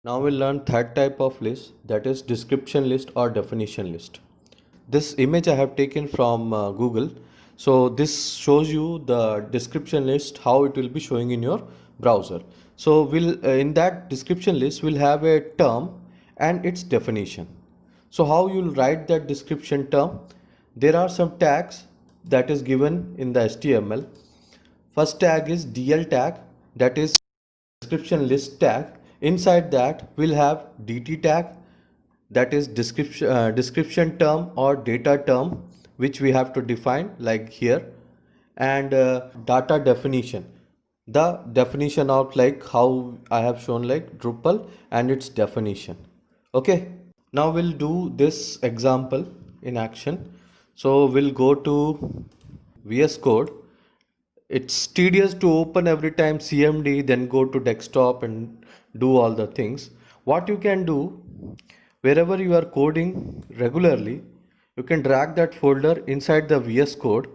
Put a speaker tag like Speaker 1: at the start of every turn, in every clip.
Speaker 1: Now we'll learn third type of list, that is description list or definition list. This image I have taken from Google. So this shows you the description list, how it will be showing in your browser. So we'll in that description list we'll have a term and its definition. So how you'll write that description term? There are some tags that is given in the HTML. First tag is DL tag, that is description list tag. Inside that we'll have DT tag, that is description term or data term, which we have to define like here, and data definition, the definition of like how I have shown like Drupal and its definition. Okay, now we'll do this example in action. So we'll go to VS Code. It's tedious to open every time CMD, then go to desktop and do all the things. What you can do, wherever you are coding regularly, you can drag that folder inside the VS Code,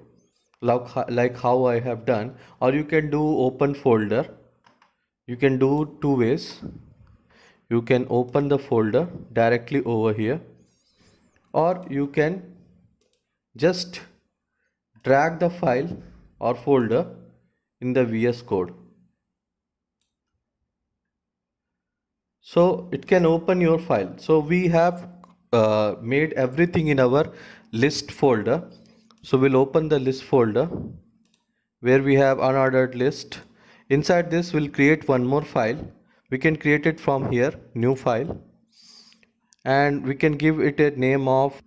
Speaker 1: like how I have done, or you can do open folder. You can do two ways. You can open the folder directly over here, or you can just drag the file or folder in the VS Code. So it can open your file. So we have made everything in our list folder. So we'll open the list folder where we have unordered list. Inside this we'll create one more file. We can create it from here, new file, and we can give it a name of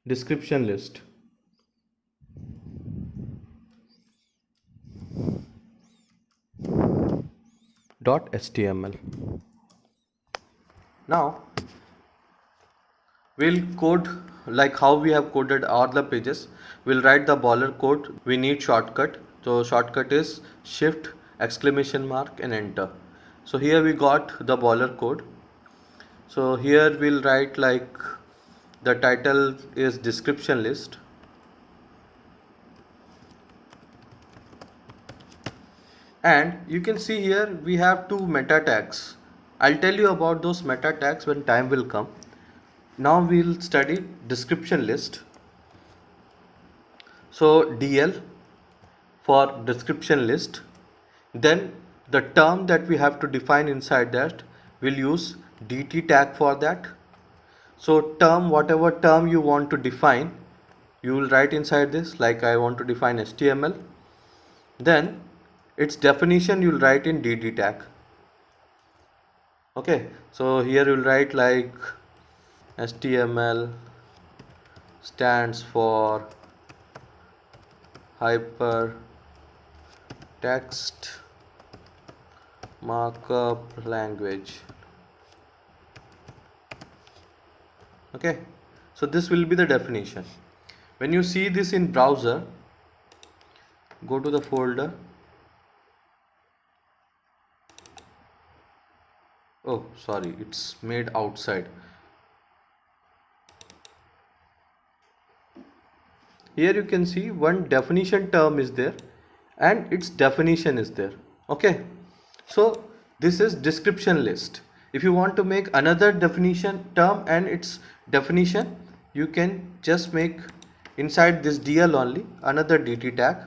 Speaker 1: description list. .html. Now we'll code like how we have coded all the pages. We'll write the boiler code. We need shortcut. So shortcut is shift exclamation mark and enter. So here we got the boiler code. So here we'll write like the title is description list. And you can see here we have two meta tags. I'll tell you about those meta tags when time will come. Now we'll study description list. So DL for description list. Then the term that we have to define inside that, we'll use DT tag for that. So term, whatever term you want to define, you will write inside this, like I want to define HTML. Then its definition you'll write in DT tag. Okay, so here you'll write like HTML stands for hypertext markup language. Okay, so this will be the definition. When you see this in browser, go to the folder. Oh, sorry, it's made outside. Here you can see one definition term is there and its definition is there. Okay, so this is description list. If you want to make another definition term and its definition, you can just make inside this DL only another DT tag,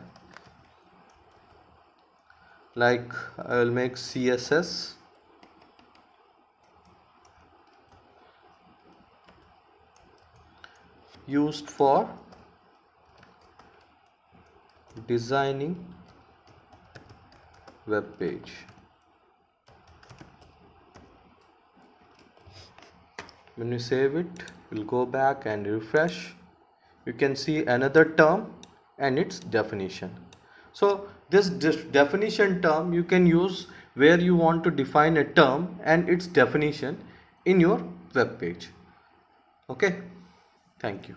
Speaker 1: like I will make CSS used for designing web page. When we save it, we'll go back and refresh. You can see another term and its definition. So this definition term you can use where you want to define a term and its definition in your web page. Okay, thank you.